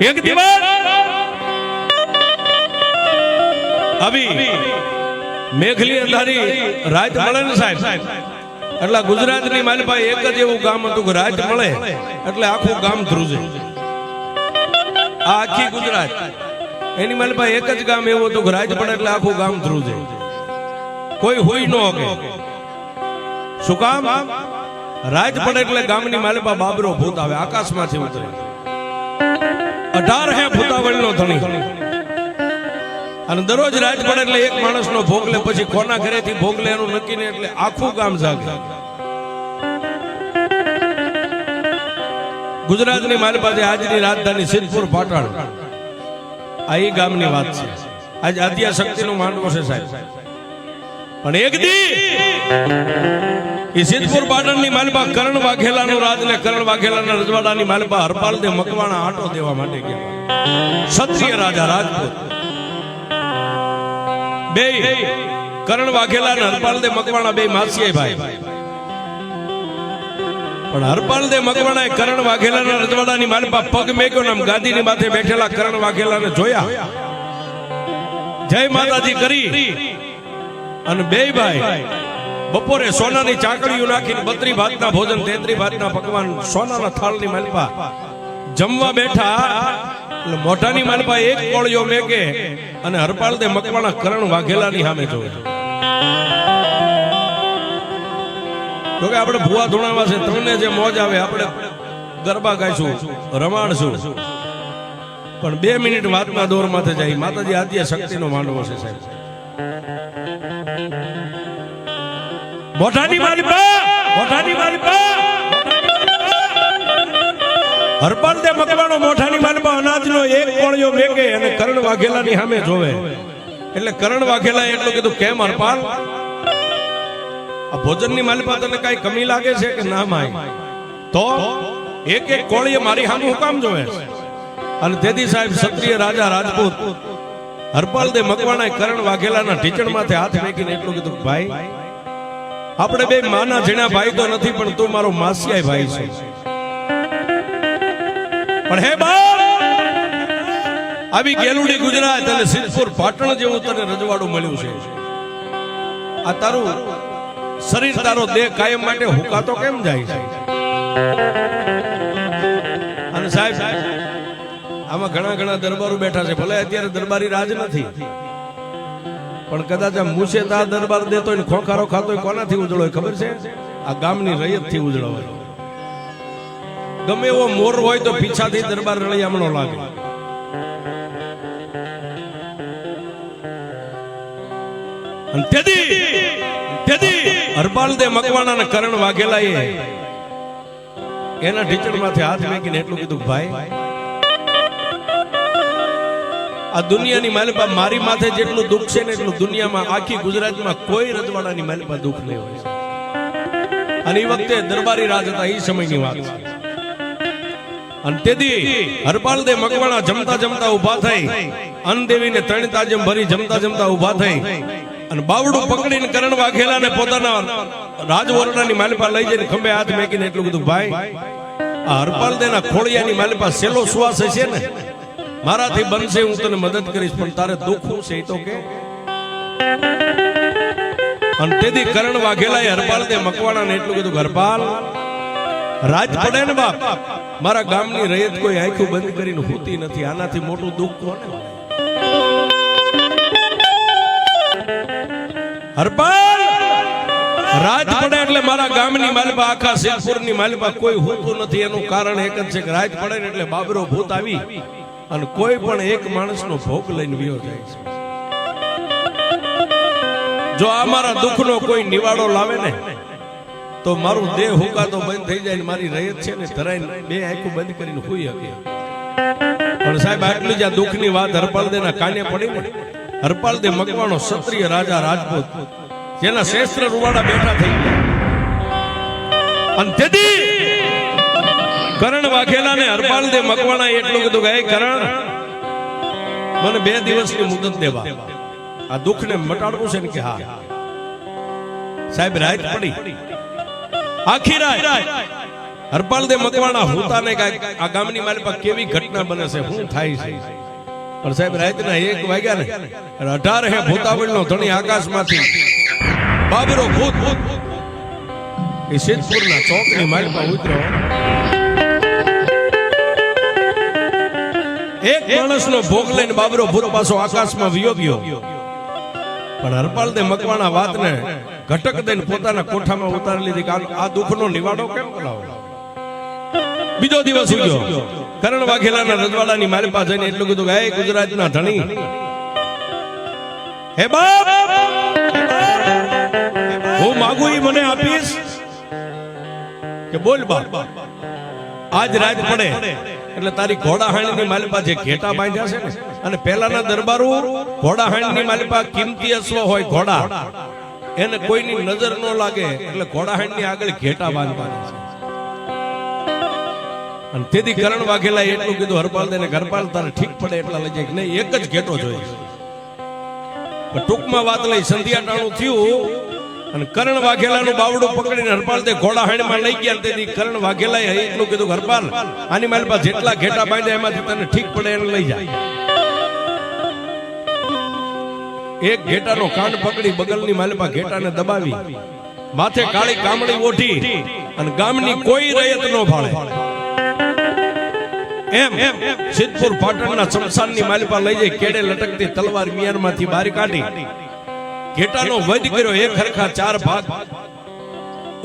એક દિવસ અભી મેઘલી અંધારી રાત મળે ને સાહેબ, એટલે ગુજરાતની માલપા એક જ એવું ગામ હતું કે રાત મળે એટલે આખું ગામ ધ્રુજે. આ આખી ગુજરાત એની માલપા એક જ ગામ એવું હતું કે રાત પડે એટલે આખું ગામ ધ્રુજે, કોઈ હોય ન હોકે. શું કામ? રાત પડે એટલે ગામની માલપા બાબરો ભૂત આવે, આકાશમાંથી ઉતરે. 18 હે ભૂતાવળનો ધણી, અને દરરોજ રાત પડે એટલે એક માણસનો ભોગ લે, પછી કોના ઘરેથી ભોગ લે એનું નક્કી નહીં, એટલે આખું ગામ જાગે. ગુજરાતની મારી પાસે આજની રાજધાની સિદ્ધપુર પાટણ, આ એ ગામની વાત છે. આજ આદ્યા શક્તિનો માંડવો છે સાહેબ. પણ એક દી એ સિદ્ધપુર પાટણની માલપા કરણ વાઘેલાનું રાજ ને કરણ વાઘેલાના રજવાડાની માલપા હરપાલ દે મકવાણા આટો દેવા માટે ગયા. ક્ષત્રિય રાજા રાજપૂત બે, કરણ વાઘેલા અને હરપાલ દે મકવાણા બે માસીએ ભાઈ. પણ હરપાલ દે મકવાણાએ કરણ વાઘેલાના રજવાડાની માલપા પગ મેક્યો ને ગાદીની માથે બેઠેલા કરણ વાઘેલાને જોયા, જય માતાજી કરી, અને બે ભાઈ બપોરે સોનાની ચાકડીઓ નાખીને 32 ભાતના ભોજન 33 ભાતના પકવાન સોનાના થાળની માલપા જમવા બેઠા. એટલે મોઢાની માલપા એક કોળિયો મેકે અને હરપાલ દે મકવાણા કરણ વાઘેલાની સામે જોવે. તો કે આપણે ભુવા ધૂણાવા છે, તમને જે મોજ આવે આપણે ગરબા ગાઈશું, રમાડશું, પણ 2 મિનિટ વાતના દોર માથે જાય. માતાજી આદ્ય શક્તિનો માંડવો છે સાહેબ. મોઢાની માલપા, મોઢાની માલપા, હરપાલ દે મકવાણો મોઢાની માલપા અનાજનો એક કોળિયો મેકે અને કરણ વાઘેલાની સામે જોવે. એટલે કરણ વાઘેલા એટલું કીધું, કેમ હરપાલ, આ ભોજનની માલપા તને કઈ કમી લાગે છે કે ના માય? તો એક એક કોળીએ મારી સામે હું કામ જોવે? અને તેથી સાહેબ ક્ષત્રિય રાજા રાજપૂત હરપાલ દે મકવાણાએ કરણ વાઘેલાના ઢીચણ માથે હાથ મેકીને એટલું કીધું, ભાઈ આપણે બે માના ઝીણા ભાઈ તો નથી, પણ તું મારો માસિયાઈ ભાઈ છે. પણ હે બાપ, આવી ગેલુડી ગુજરાત અને સિદ્ધપુર પાટણ જેવું તને રજવાડું મળ્યું છે. આ તારું શરીર, તારો દેહ કાયમ માટે હુકાતો કેમ જાય છે? અને સાહેબ આમાં ઘણા દરબારો બેઠા છે. ભલે અત્યારે દરબારી રાજ નથી, પણ કદાચ આ મુસેતા દરબાર દેતો હોય, ખોખારો ખાતો હોય, કોનાથી ઉજળો હોય ખબર છે? આ ગામની રૈયત થી ઉજળો હોય. ગમે એવો મોર હોય તો પીછાથી દરબાર રળિયામણો લાગે. અને તેથી હરપાલ દે મકવાણા અને કરણ વાઘેલાએ એના ઢીચણ માંથી હાથ મેકીને એટલું કીધું, ભાઈ આ દુનિયાની માલપા મારી માથે જેટલું દુઃખ છે ને એટલું દુનિયામાં આખી ગુજરાતમાં કોઈ રજવાડાની માલપા દુઃખ નહીં હોય. અને એ વખતે દરબારી રાજ હતા, એ સમયની વાત છે. અને તેથી હરપાલ દે મકવાણા જમતા જમતા ઉભા થઈ, અનદેવીને 3 તાજમ ભરી જમતા જમતા ઉભા થઈ, અને બાવડું પકડીને કરણ વાઘેલાને પોતાના રાજવરણાની માલપા લઈ જઈને ખંભે હાથ મેકીને એટલું કીધું, ભાઈ આ હરપાલ દેના ખોળિયાની માલપા સેલો સુવાસ છે ને, મારાથી બનશે હું તને મદદ કરીશ, પણ તારે દુઃખ શું છે એ તો કે. અને તેથી કરણ વાઘેલાએ હરપાલ દે મકવાણાને એટલું કીધું, હરપાલ રાજ પડે ને બાપ, મારા ગામની રૈયત કોઈ આંખો બંધ કરીને હોતી નથી, આનાથી મોટું દુઃખ કોને? હરપાલ રાજ પડે એટલે મારા ગામની માલપા, આખા સિદ્ધપુરની માલપા કોઈ હોતું નથી. એનું કારણ એક જ છે કે રાજ પડે ને એટલે બાબરો ભૂત આવી અને કોઈ પણ એક માણસનો ભોગ લઈને વિયો જાય છે. જો આ મારા દુઃખનો કોઈ નિવાડો લાવે ને તો મારું દેહ હુકાતો બંધ થઈ જાય, મારી રૈયત છે ને ધરાઈને 2 આંખો બંધ કરીને હુઈ શકે. પણ સાહેબ આટલી જ આ દુઃખની વાત હરપાલ દેના કાને પડી ને, હરપાલ દે મકવાણો ક્ષત્રિય રાજા રાજપૂત જેના શસ્ત્ર રૂવાડા બેઠા થઈ ગયા. અને તેથી કરણ વાઘેલા ને હરપાલ દે મકવાણા એટલું કીધું કે હે કરણ, મને 2 દિવસની મુદત દેવા, આ દુઃખને મટાડવું છે ને? કે હા. સાહેબ રાત પડી, આખી રાત હરપાલ દે મકવાણા હોતાને આ ગામની માલપા કેવી ઘટના બને છે, શું થાય છે? પણ સાહેબ રાતના 1 વાગ્યા ને 18 હે ભૂતાવળનો ધણી આકાશમાંથી બાબરો ભૂત એ સિદ્ધપુરના ચોકની માલપા ઉતર્યો. એક માણસનો ભોગ લઈને બાબરો ભૂત પાછો આકાશમાં વિયો ગયો. પણ હરપાલ દે મકવાણા વાતને ઘટક દઈને પોતાના કોઠામાં ઉતારી લીધી કે આ દુઃખનો નિવાડો કેમ કરાવો. બીજો દિવસ ઉગ્યો. કરણ વાઘેલાના રજવાડાની મારી પાસે જઈને એટલું કીધું કે હે ગુજરાતના ધણી, હે બાપ, હું માગું ઈ મને આપીશ કે બોલ બાપ. આજ રાત પડે એટલે તારી ઘોડાહાણીની માલિપા જે ઘેટા બાંધ્યા છે ને, અને પહેલાના દરબારો ઘોડાહાણીની માલિપા કિંમતી અશ્વ હોય ઘોડા, એને કોઈની નજર ન લાગે એટલે ઘોડાહાણની આગળ ઘેટા બાંધવાના છે. અને તેથી કરણ વાઘેલા એટલું કીધું હરપાલ દે ને, હરપાલ તારે ઠીક પડે એટલા લઈ જાય નહીં, એક જ ઘેટો જોઈએ. ટૂંકમાં વાત લઈ સંધ્યાટાણું થયું અને કરણ વાઘેલાનું બાવડું પકડીને હરપાલ દે ઘોડાહાણીમાં લઈ ગયા. તેથી કરણ વાઘેલાએ એટલું કીધું હરપાલ આની મારી પાસે જેટલા ઘેટા બાંધ્યા એમાંથી તને ઠીક પડે એને લઈ જાય. એક ઘેટાનો કાન પકડી બગલની માલિપા ઘેટાને દબાવી, માથે કાળી કામળી ઓઢી અને ગામની કોઈ રયત ન ભાળે એમ સિદ્ધપુર પાટણના શમશાનની માલિપા લઈ જઈ કેડે લટકતી તલવાર મિયારમાંથી બહાર કાઢી ઘેટાનો વધ કર્યો. એક હરખા 4 ભાગ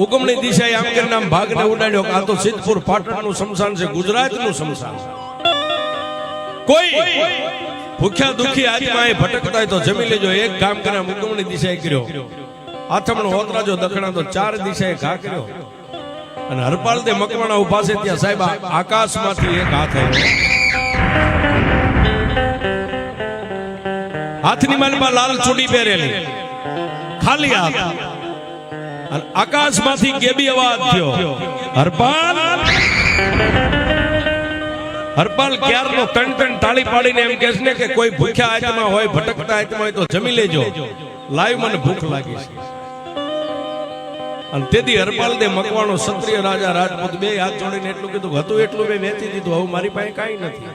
ઉગમણી દિશાએ આમ કરીને આમ ભાગને ઉડાડ્યો. આ તો સિદ્ધપુર પાટણનું શમશાન છે, ગુજરાતનું શમશાન. કોઈ ભૂખ્યા દુખી આત્માએ ભટકતા હોય તો જમી લેજો. એક કામ કરે ઉગમણી દિશાએ કર્યો, આથમણો ઓતરાજો દખણા તો 4 દિશાએ ઘા કર્યો. અને હરપાલ દે મકવાણા ઉભા છે ત્યાં સાહેબ આકાશમાંથી એક હાથ આવ્યો. હાથની માલમાં લાલ ચૂડી પહેરેલી, ખાલી હાથ, અને આકાશમાંથી ગેબી અવાજ થયો, હરપાલ. હરપાલ ક્યારનો 3 તાળી પાડીને એમ કહે છે કે કોઈ ભૂખ્યા આત્મા હોય, ભટકતા આત્મા હોય તો જમી લેજો, લાઈવ મને ભૂખ લાગી છે. અને તેથી હરપાલ દે મકવાણો ક્ષત્રિય રાજા રાજપૂત બે હાથ જોડીને એટલું કીધું હતું એટલું મેં વેચી દીધું, હવે મારી પાસે કાંઈ નથી.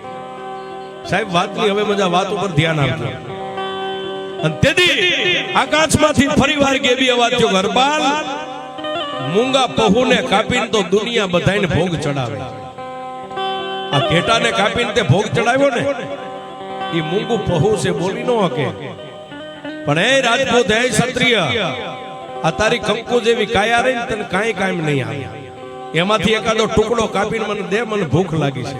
સાહેબ વાતની હવે મજા, વાત ઉપર ધ્યાન આપજો. અને તેથી આકાશમાંથી ફરીવાર ગેબી અવાજ થયો, હરપાલ મૂંગા પહુને કાપીને તો દુનિયા બધાને ભોગ ચડાવે. આ ઘેટાને કાપીને તે ભોગ ચડાવ્યો ને, એ મૂંગું પહુ છે, બોલી ન શકે. પણ એ રાજપૂત, હે ક્ષત્રિય, આ તારી કંકુ જેવી કાયા રહી ને તને કાંઈ કામ નહીં આવે, એમાંથી એકાદો ટુકડો કાપીને મને દે, મને ભૂખ લાગી છે.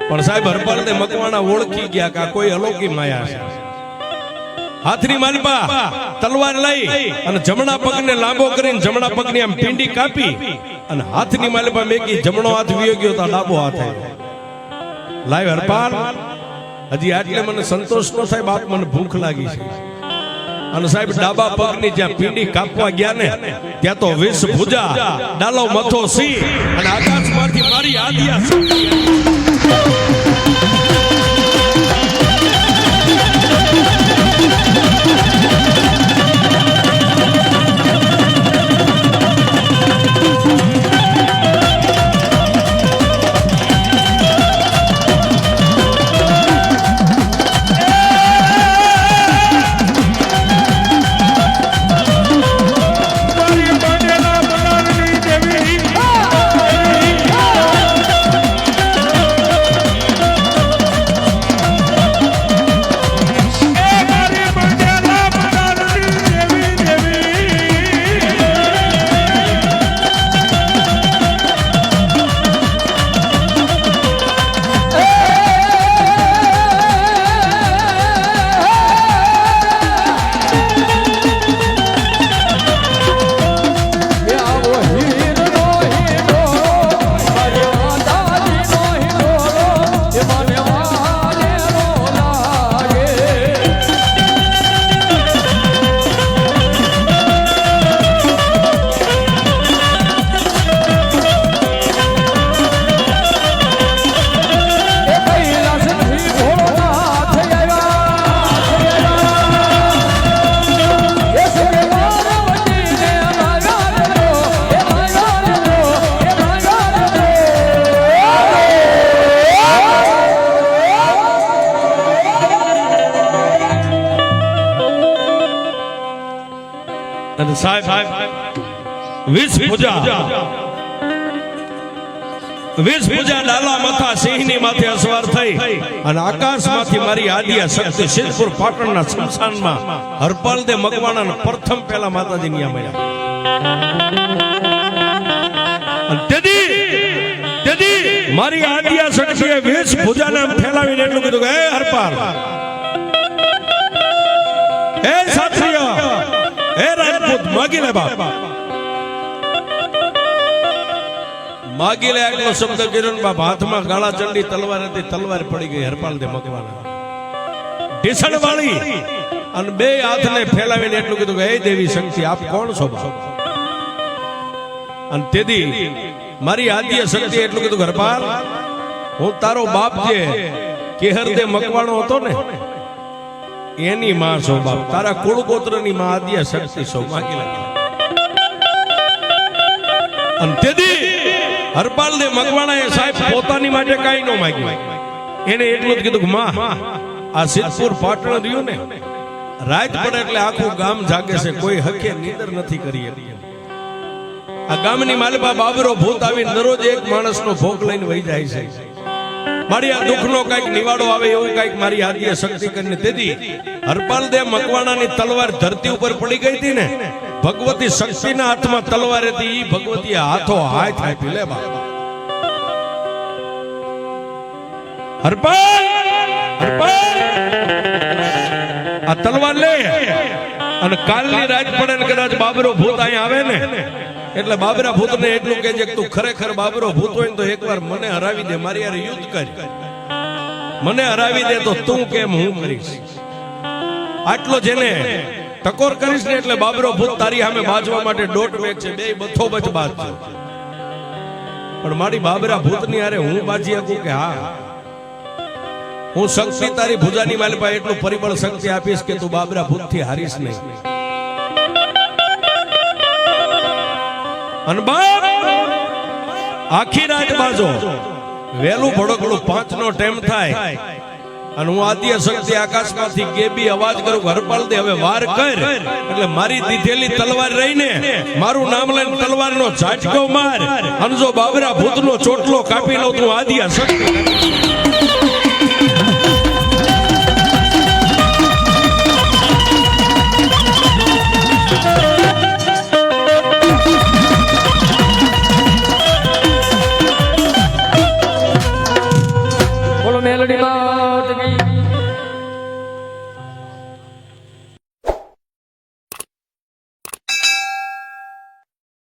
પણ સાહેબ હરપાલ ને મકવાણા ઓળખી ગયા કે આ કોઈ અલૌકિક માયા છે. હાથની માલપા તલવાર લઈ અને જમણા પગને લાંબો કરીને જમણા પગની આમ પીંડી કાપી અને હાથની માલપા મેકી જમણો હાથ વિયો ગયો તો ડાબો હાથ આવ્યો. લાવ હરપાલ, હજી આટલે મને સંતોષ ન થાય બાપ, મને ભૂખ લાગી છે. અને સાહેબ ડાબા પગની જ્યાં પીંડી કાપવા ગયા ને ત્યાં તો 20 ભુજા, ડાલો મથો સી અને આકાશમાંથી મારી આદિયા સાહેબ 20 પૂજા ડાલા મથા સિંહની માથે અસવાર થઈ અને આકાશમાંથી મારી આદિયા શક્તિ સિદ્ધપુર પાટણના સ્મશાનમાં હરપાલ દે મકવાણા પ્રથમ પહેલા માતાજી ની મળ્યા. તેથી મારી આદિયા શક્તિએ 20 ભુજાને ફેલાવીને એટલું કીધું કે હે હરપાલ, હે ક્ષત્રિય, હે રાજપૂત, માગી લે બાપ. માગી લે એટલો શબ્દ કર્યો બાપ. હાથમાં ગાળા ચંડી તલવાર હતી, તલવાર પડી ગઈ હરપાલ દે મકવાણા ઢીસણ વાળી અને બે હાથને ફેલાવીને એટલું કીધું કે હે દેવી શક્તિ, આપ કોણ છો બાપ? અને તેથી મારી આદ્ય શક્તિ એટલું કીધું હરપાલ, હું તારો બાપ જે કેહર દે મકવાણો હતો ને એની માં છો બાપ. તારા કુળ ગોત્રની માં આદ્ય શક્તિ છો. માગી લે. અને તેથી હરપાલ દે મકવાણાએ સાહેબ પોતાની માટે કાઈ ન માંગ્યું. એને એટલું જ કીધું કે માં, આ સિદ્ધપુર પાટણ રહ્યું ને, રાત પડે એટલે આખું ગામ જાગે છે, કોઈ હકે નીંદર નથી કરી. આ ગામની માલપા બાબરો ભૂત આવીને દરરોજ એક માણસનો ભોગ લઈને વહી જાય છે. મારી આ દુઃખનો કઈક નિવાડો આવે એવું કઈક મારી આદ્ય શક્તિ કરીને. તેથી હરપાલ દે મકવાણાની તલવાર ધરતી ઉપર પડી ગઈ હતી ને, ભગવતી શક્તિના હાથમાં તલવાર હતી. ઈ ભગવતી હાથો હાથ આપી લે બાપ. હરપાલ, હરપાલ, આ તલવાર લે અને કાલની રાત પડે ને કદાચ બાબરો ભૂત અહીંયા આવે ને, એટલે બાબરા ભૂતને એટલું કહેજે કે તું ખરેખર બાબરો ભૂત હોય ને તો એકવાર મને હરાવી દે, મારી યાર યુદ્ધ કર, મને હરાવી દે તો તું કેમ હું કરીશ. આટલો જેને ટકોર કરીશ ને એટલે બાબરો ભૂત તારી સામે બાજવા માટે દોટ વેચ છે, બે બથો બચ બાજજો. પણ મારી બાબરા ભૂતની હારે હું બાજી શકું કે હા, હું શક્તિ તારી ભુજાની માલપા એટલું પરિબળ શક્તિ આપીશ કે તું બાબરા ભૂતથી હારીશ નહીં. અને બાપ આખી રાત બાજો વેલું ભડકડું 5 નો ટાઈમ થાય અને હું આદ્ય શક્તિ આકાશમાંથી ગેબી અવાજ કરું, હરપાલ દે હવે વાર કર. એટલે મારી દીધેલી તલવાર રહીને મારું નામ લઈને તલવારનો ઝાટકો માર અને જો બાબરા ભૂતનો ચોટલો કાપી લઉં તું આદ્ય શક્તિ. મેલડી માત કી